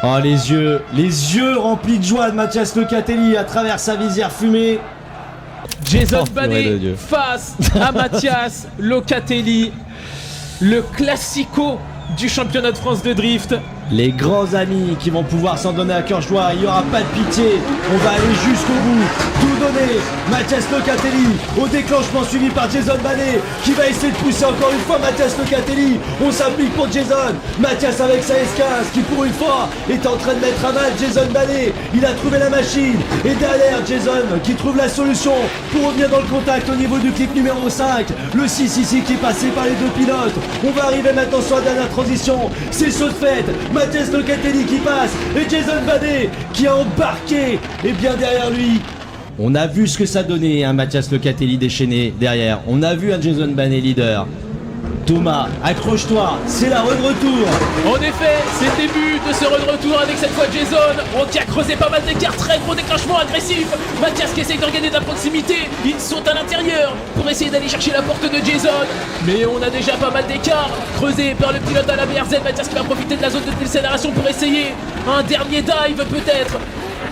Oh, les yeux remplis de joie de Mathias Locatelli à travers sa visière fumée. Jason Banet face à Mathias Locatelli, le classico du championnat de France de drift. Les grands amis qui vont pouvoir s'en donner à cœur joie, il n'y aura pas de pitié, on va aller jusqu'au bout, tout donner. Mathias Locatelli au déclenchement suivi par Jason Banet qui va essayer de pousser encore une fois Mathias Locatelli. On s'applique pour Jason, Mathias avec sa S15 qui pour une fois est en train de mettre à mal Jason Banet. Il a trouvé la machine et derrière Jason qui trouve la solution pour revenir dans le contact au niveau du clip numéro 5. Le 6 qui est passé par les 2 pilotes. On va arriver maintenant sur la dernière transition, c'est saut de fête. Mathias Locatelli qui passe et Jason Banet qui a embarqué. Et bien derrière lui, on a vu ce que ça donnait, un Mathias Locatelli déchaîné derrière. On a vu un Jason Banet leader. Thomas, accroche-toi, c'est la run retour. En effet, c'est le début de ce run retour avec cette fois Jason qui a creusé pas mal d'écart, très gros déclenchement agressif. Mathias qui essaye d'en gagner de la proximité, il saute à l'intérieur pour essayer d'aller chercher la porte de Jason. Mais on a déjà pas mal d'écart creusé par le pilote à la BRZ. Mathias qui va profiter de la zone de décélération pour essayer un dernier dive peut-être.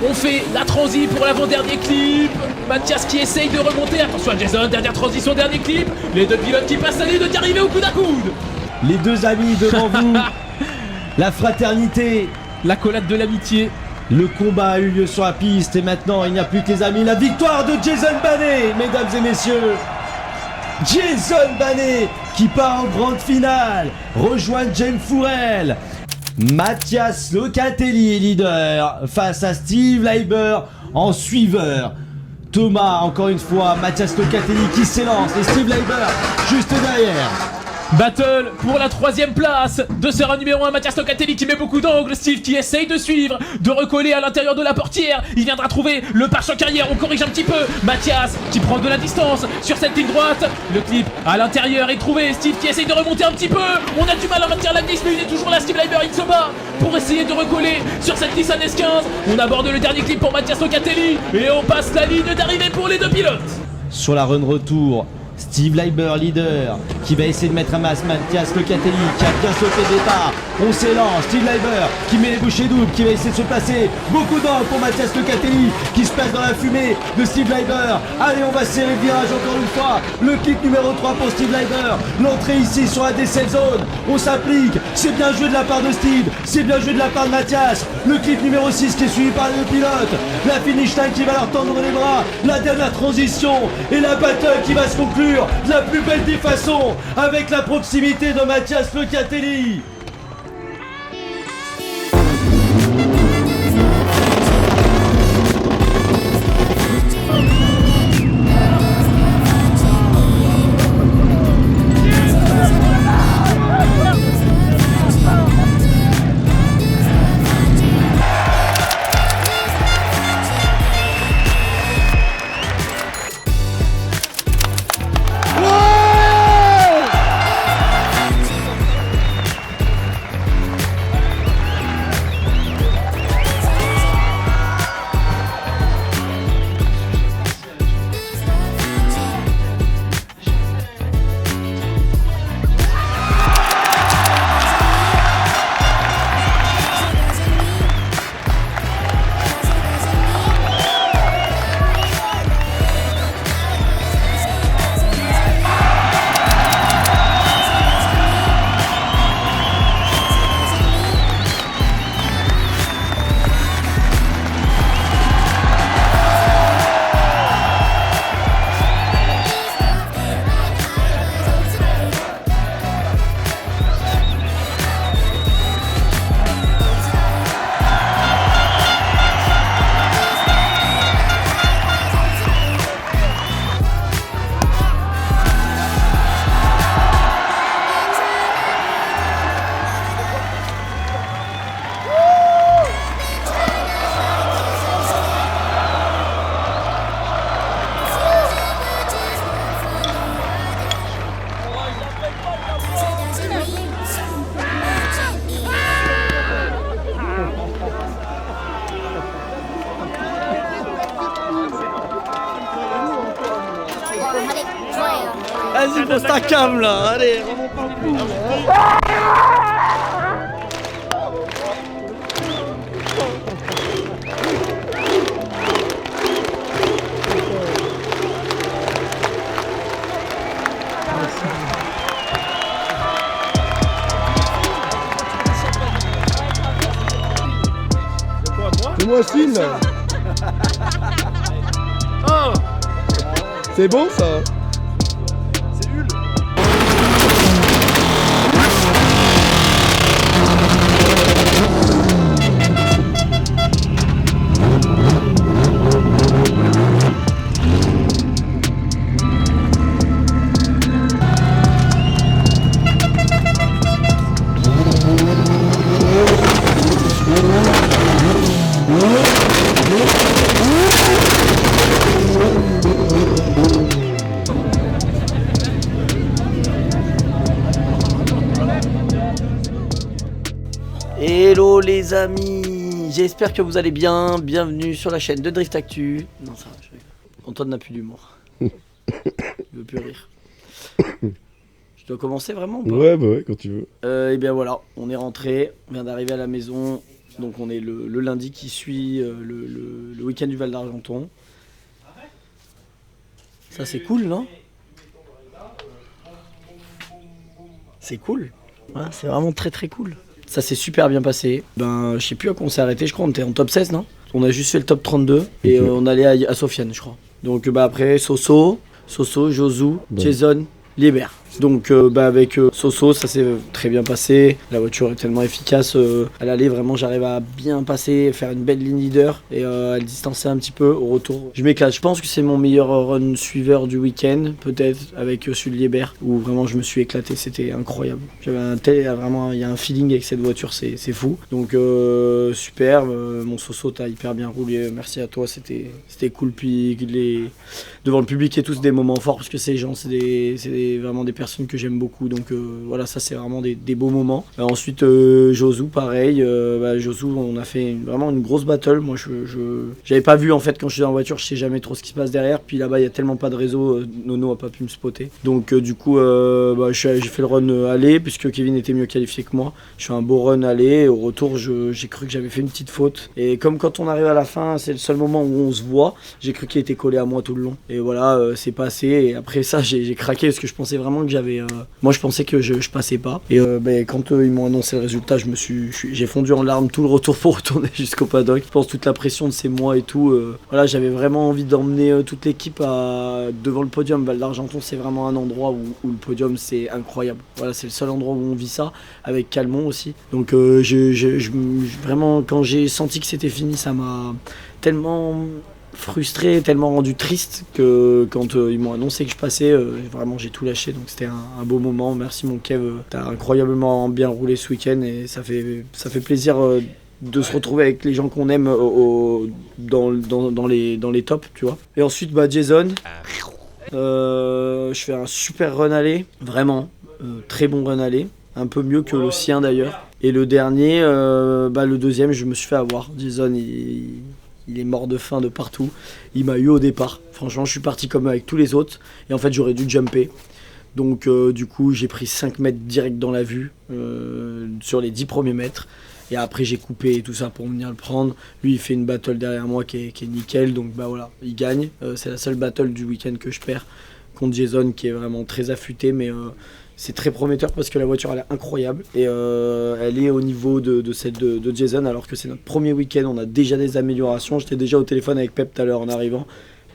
On fait la transi pour l'avant-dernier clip. Mathias qui essaye de remonter. Attention à Jason, dernière transition, dernier clip. Les 2 pilotes qui passent la ligne d'y arriver au coude à coude. Les 2 amis devant vous. La fraternité. L'accolade de l'amitié. Le combat a eu lieu sur la piste et maintenant il n'y a plus que les amis. La victoire de Jason Banet, mesdames et messieurs. Jason Banet qui part en grande finale. Rejoint James Fourel. Mathias Locatelli leader face à Steve Leiber en suiveur. Thomas encore une fois, Mathias Locatelli qui s'élance et Steve Leiber juste derrière. Battle pour la 3ème place de ce run numéro 1. Mathias Locatelli qui met beaucoup d'angles. Steve qui essaye de suivre, de recoller à l'intérieur de la portière. Il viendra trouver le pare-choc arrière. On corrige un petit peu. Mathias qui prend de la distance sur cette ligne droite. Le clip à l'intérieur est trouvé. Steve qui essaye de remonter un petit peu. On a du mal à maintenir la glisse, mais il est toujours là. Steve Leiber, il se bat pour essayer de recoller sur cette Nissan S15. On aborde le dernier clip pour Mathias Locatelli et on passe la ligne d'arrivée pour les 2 pilotes. Sur la run retour, Steve Leiber leader qui va essayer de mettre à masse Mathias Locatelli qui a bien sauté le départ. On s'élance, Steve Leiber qui met les bouchées doubles, qui va essayer de se placer. Beaucoup d'angles pour Mathias Locatelli qui se place dans la fumée de Steve Leiber. Allez, on va serrer le virage encore une fois. Le clip numéro 3 pour Steve Leiber. L'entrée ici sur la décel zone. On s'applique. C'est bien joué de la part de Steve. C'est bien joué de la part de Mathias. Le clip numéro 6 qui est suivi par les 2 pilotes. La finish line qui va leur tendre les bras. La dernière transition et la battle qui va se conclure de la plus belle des façons avec la proximité de Mathias Locatelli. Vas-y, pose ta cam là, allez, remonte pas le coup. Fais-moi signe là. Oh, C'est bon ça. Hello les amis, j'espère que vous allez bien, bienvenue sur la chaîne de Drift Actu. Non ça va, je rigole. Antoine n'a plus d'humour. Il veut plus rire. Je dois commencer vraiment ou pas? Ouais, bah ouais, quand tu veux. Et bien voilà, on est rentré, on vient d'arriver à la maison. Donc on est le lundi qui suit le week-end du Val d'Argenton. Ça c'est cool, non? C'est cool. Ouais, c'est vraiment très très cool. Ça s'est super bien passé. Ben, je sais plus à quoi on s'est arrêté, je crois on était en top 16, non? On a juste fait le top 32 et on allait à Sofiane, je crois. Donc bah après Soso, Josu, Jason, Liebert. Donc avec Soso ça s'est très bien passé, la voiture est tellement efficace, elle allait vraiment, j'arrive à bien passer, faire une belle ligne leader et elle distançait un petit peu au retour. Je m'éclate, je pense que c'est mon meilleur run suiveur du week-end, peut-être avec celui de Liebert, où vraiment je me suis éclaté, c'était incroyable. J'avais vraiment, il y a un feeling avec cette voiture, c'est fou. Donc super, mon Soso t'as hyper bien roulé, merci à toi, c'était cool, puis devant le public et tout, c'est des moments forts parce que ces gens, c'est vraiment des personnes que j'aime beaucoup, donc voilà, ça c'est vraiment des beaux moments. Ensuite Josu pareil, Josu on a fait vraiment une grosse battle. Moi j'avais pas vu en fait quand je suis en voiture, je sais jamais trop ce qui se passe derrière, puis là-bas il y a tellement pas de réseau, Nono a pas pu me spotter, donc du coup j'ai fait le run aller puisque Kevin était mieux qualifié que moi. Je fais un beau run aller, au retour j'ai cru que j'avais fait une petite faute, et comme quand on arrive à la fin c'est le seul moment où on se voit, j'ai cru qu'il était collé à moi tout le long, et voilà, c'est passé, et après ça j'ai craqué parce que je pensais vraiment que moi je pensais que je passais pas, et quand ils m'ont annoncé le résultat, j'ai fondu en larmes tout le retour pour retourner jusqu'au paddock. Je pense toute la pression de ces mois et tout, voilà, j'avais vraiment envie d'emmener toute l'équipe devant le podium. Val d'Argenton c'est vraiment un endroit où le podium c'est incroyable, voilà, c'est le seul endroit où on vit ça, avec Calmont aussi, donc vraiment quand j'ai senti que c'était fini, ça m'a tellement frustré, tellement rendu triste que quand ils m'ont annoncé que je passais, vraiment j'ai tout lâché, donc c'était un beau moment. Merci mon Kev, t'as incroyablement bien roulé ce week-end et ça fait plaisir de se retrouver avec les gens qu'on aime dans les tops, tu vois. Et ensuite Jason, je fais un super run aller, vraiment très bon run aller, un peu mieux que le sien d'ailleurs. Et le dernier, le deuxième, je me suis fait avoir. Jason il est mort de faim de partout, il m'a eu au départ, franchement je suis parti comme avec tous les autres, et en fait j'aurais dû jumper, donc du coup j'ai pris 5 mètres direct dans la vue, sur les 10 premiers mètres, et après j'ai coupé et tout ça pour venir le prendre. Lui il fait une battle derrière moi qui est nickel, donc voilà, il gagne, c'est la seule battle du week-end que je perds, contre Jason qui est vraiment très affûté, mais c'est très prometteur parce que la voiture elle est incroyable, et elle est au niveau de celle de Jason, alors que c'est notre premier week-end, on a déjà des améliorations. J'étais déjà au téléphone avec Pep tout à l'heure en arrivant.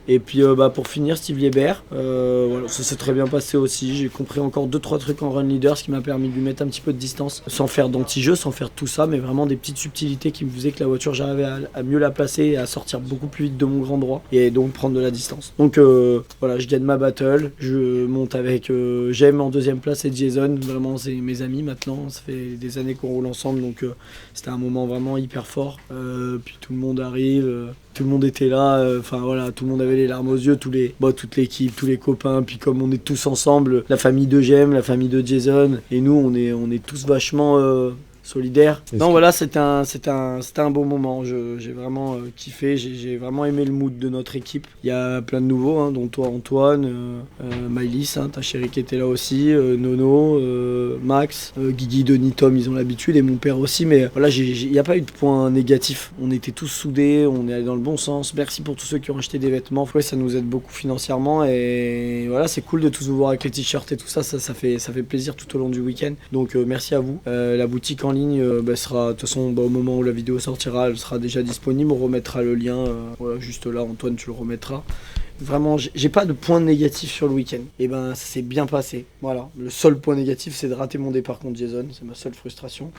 Et puis pour finir, Steve Liebert, voilà, ça s'est très bien passé aussi. J'ai compris encore 2-3 trucs en run leader, ce qui m'a permis de lui mettre un petit peu de distance, sans faire d'anti-jeu, sans faire tout ça, mais vraiment des petites subtilités qui me faisaient que la voiture, j'arrivais à mieux la placer et à sortir beaucoup plus vite de mon grand droit, et donc prendre de la distance. Donc voilà, je gagne ma battle, je monte avec J'aime en deuxième place et Jason, vraiment c'est mes amis maintenant, ça fait des années qu'on roule ensemble, donc c'était un moment vraiment hyper fort. Puis tout le monde arrive, tout le monde était là, enfin voilà, tout le monde avait les larmes aux yeux, toute l'équipe, tous les copains, puis comme on est tous ensemble, la famille de J'aime, la famille de Jason, et nous on est tous vachement solidaire. Est-ce Non, que- voilà, c'était un beau moment. J'ai vraiment kiffé, j'ai vraiment aimé le mood de notre équipe. Il y a plein de nouveaux, hein, dont toi, Antoine, Maëlys, hein, ta chérie qui était là aussi, Nono, Max, Guigui, Denis, Tom, ils ont l'habitude, et mon père aussi. Mais voilà, il n'y a pas eu de point négatif. On était tous soudés, on est allé dans le bon sens. Merci pour tous ceux qui ont acheté des vêtements. Ouais, ça nous aide beaucoup financièrement. Et voilà, c'est cool de tous vous voir avec les t-shirts et tout ça. Ça fait plaisir tout au long du week-end. Donc merci à vous. La boutique en ligne sera, de toute façon, au moment où la vidéo sortira, elle sera déjà disponible. On remettra le lien, voilà, juste là. Antoine, tu le remettras. Vraiment, j'ai pas de point négatif sur le week-end. Et ben, ça s'est bien passé. Voilà. Le seul point négatif, c'est de rater mon départ contre Jason. C'est ma seule frustration.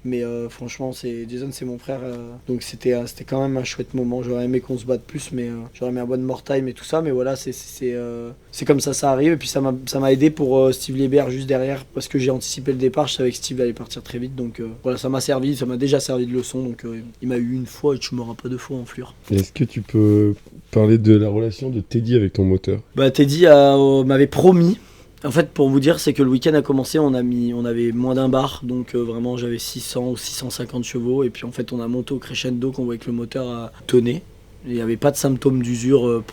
Mais franchement, Jason, c'est mon frère. Donc c'était quand même un chouette moment. J'aurais aimé qu'on se batte plus, mais j'aurais aimé un bon more time et tout ça. Mais voilà, c'est comme ça arrive. Et puis ça m'a aidé pour Steve Liebert juste derrière, parce que j'ai anticipé le départ. Je savais que Steve allait partir très vite. Donc voilà, ça m'a déjà servi de leçon. Donc il m'a eu une fois et tu m'auras pas deux fois en fleur. Est-ce que tu peux parler de la relation de Teddy avec ton moteur? Bah, Teddy m'avait promis. En fait, pour vous dire, c'est que le week-end a commencé, on avait moins d'un bar, donc vraiment j'avais 600 ou 650 chevaux, et puis en fait on a monté au crescendo qu'on voit que le moteur tenait. Il n'y avait pas de symptômes d'usure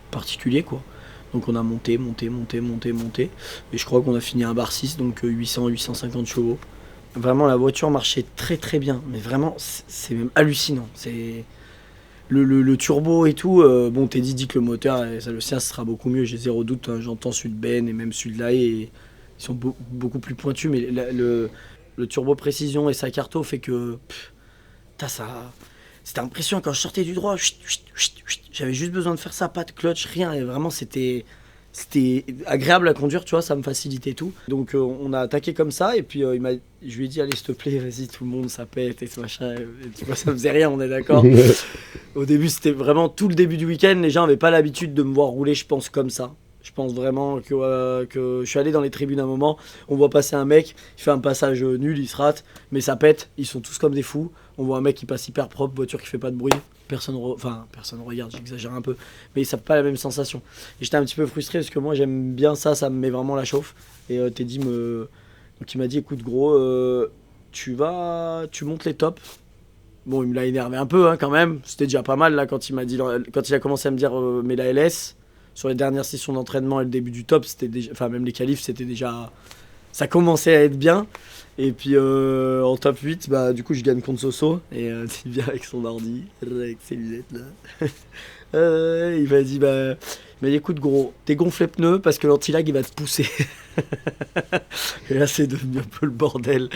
particuliers, quoi. Donc on a monté, et je crois qu'on a fini un bar 6, donc 800-850 chevaux. Vraiment, la voiture marchait très très bien, mais vraiment c'est même hallucinant. C'est le turbo et tout, bon, Teddy dit que le moteur, le sien sera beaucoup mieux, j'ai zéro doute, hein, j'entends celui de Ben et même celui de Lae, et ils sont beaucoup plus pointus, mais le turbo précision et sa carto fait que c'était impressionnant quand je sortais du droit, j'avais juste besoin de faire ça, pas de clutch, rien, et vraiment c'était agréable à conduire, tu vois, ça me facilitait tout. Donc on a attaqué comme ça, et puis je lui ai dit, allez s'il te plaît, vas-y, tout le monde ça pète et tout machin, et tu vois, ça faisait rien, on est d'accord. Au début, c'était vraiment tout le début du week-end, les gens n'avaient pas l'habitude de me voir rouler, je pense, comme ça. Je pense vraiment que je suis allé dans les tribunes un moment, on voit passer un mec, il fait un passage nul, il se rate, mais ça pète, ils sont tous comme des fous. On voit un mec qui passe hyper propre, voiture qui fait pas de bruit, personne regarde, j'exagère un peu, mais ça n'a pas la même sensation. Et j'étais un petit peu frustré parce que moi j'aime bien ça me met vraiment la chauffe. Et Teddy donc il m'a dit, écoute gros, tu montes les tops. Bon, il me l'a énervé un peu, hein, quand même, c'était déjà pas mal là quand il a commencé à me dire mais la LS, sur les dernières sessions d'entraînement et le début du top, c'était déjà, enfin même les qualifs, c'était déjà, ça commençait à être bien. Et puis en top 8, bah du coup je gagne contre Soso, et il vient avec son ordi, avec ses lunettes là. Il m'a dit écoute gros, t'es gonflé pneus parce que l'anti-lag il va te pousser. Et là c'est devenu un peu le bordel.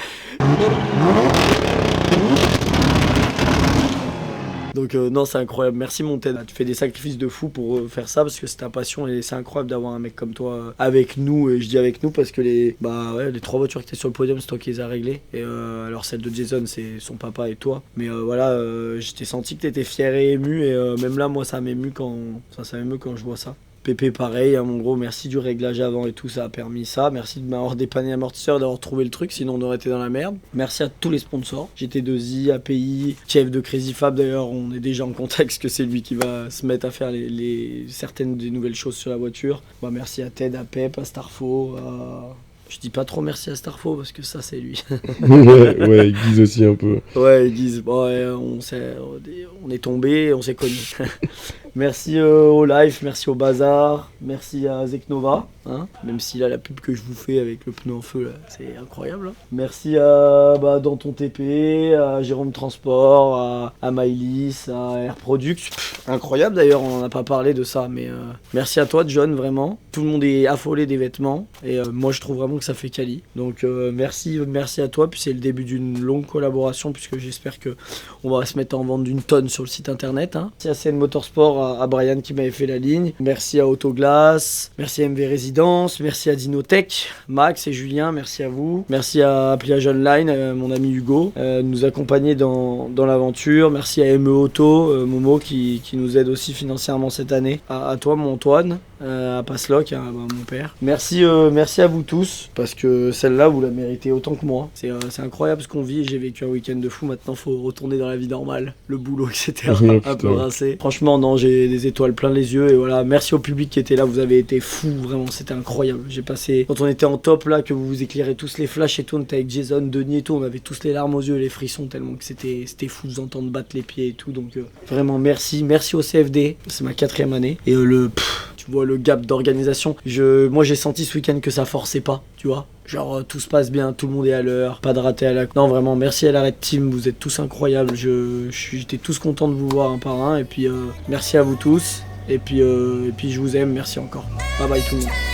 Donc non, c'est incroyable, merci mon Ted, tu fais des sacrifices de fou pour faire ça, parce que c'est ta passion, et c'est incroyable d'avoir un mec comme toi avec nous. Et je dis avec nous parce que les 3 voitures qui étaient sur le podium, c'est toi qui les as réglées, et alors celle de Jason, c'est son papa et toi, mais voilà, j'étais senti que t'étais fier et ému, et même là moi ça m'émeut quand je vois ça. Pépé pareil, hein, mon gros, merci du réglage avant et tout, ça a permis ça. Merci de m'avoir dépanné l'amortisseur, d'avoir trouvé le truc, sinon on aurait été dans la merde. Merci à tous les sponsors, GT2I, API, Chef de Crazy Fab, d'ailleurs on est déjà en contact parce que c'est lui qui va se mettre à faire certaines des nouvelles choses sur la voiture. Bah, merci à Ted, à Pep, à Starfo, Je dis pas trop merci à Starfo parce que ça c'est lui. ouais, il guise aussi un peu. Ouais, il guise. Bon, ouais, on est tombé, on s'est connus. Merci au live, merci au bazar, merci à Zeknova, hein, même si là la pub que je vous fais avec le pneu en feu là, c'est incroyable. Hein. Merci à Danton TP, à Jérôme Transport, à Maëlys, à Air Products. Incroyable d'ailleurs, on n'en a pas parlé de ça, mais merci à toi John, vraiment. Tout le monde est affolé des vêtements, et moi je trouve vraiment que ça fait quali. Donc merci à toi, puis c'est le début d'une longue collaboration, puisque j'espère que on va se mettre en vente d'une tonne sur le site internet. Hein. Merci à CN Motorsport, à Brian qui m'avait fait la ligne, merci à Autoglass, merci à MV Résidence, merci à Dinotech, Max et Julien, merci à vous, merci à Pliage Online, mon ami Hugo, de nous accompagner dans l'aventure, merci à ME Auto, Momo qui nous aide aussi financièrement cette année, à toi mon Antoine, à Pasloc, à mon père. Merci à vous tous, parce que celle-là, vous la méritez autant que moi. C'est incroyable ce qu'on vit, j'ai vécu un week-end de fou, maintenant faut retourner dans la vie normale, le boulot, etc. Un peu rincé. Franchement, non, j'ai des étoiles plein les yeux, et voilà, merci au public qui était là, vous avez été fous, vraiment, c'était incroyable. J'ai passé, quand on était en top là, que vous vous éclairez tous les flashs et tout, on était avec Jason, Denis et tout, on avait tous les larmes aux yeux et les frissons, tellement que c'était fou de vous entendre battre les pieds et tout, donc vraiment merci au CFD, c'est ma 4e année, et tu vois le gap d'organisation, moi j'ai senti ce week-end que ça forçait pas, tu vois, genre tout se passe bien, tout le monde est à l'heure, pas de raté à la... Non vraiment, merci à la Red Team, vous êtes tous incroyables, j'étais tous content de vous voir un par un, et puis merci à vous tous, et puis je vous aime, merci encore, bye bye tout le monde.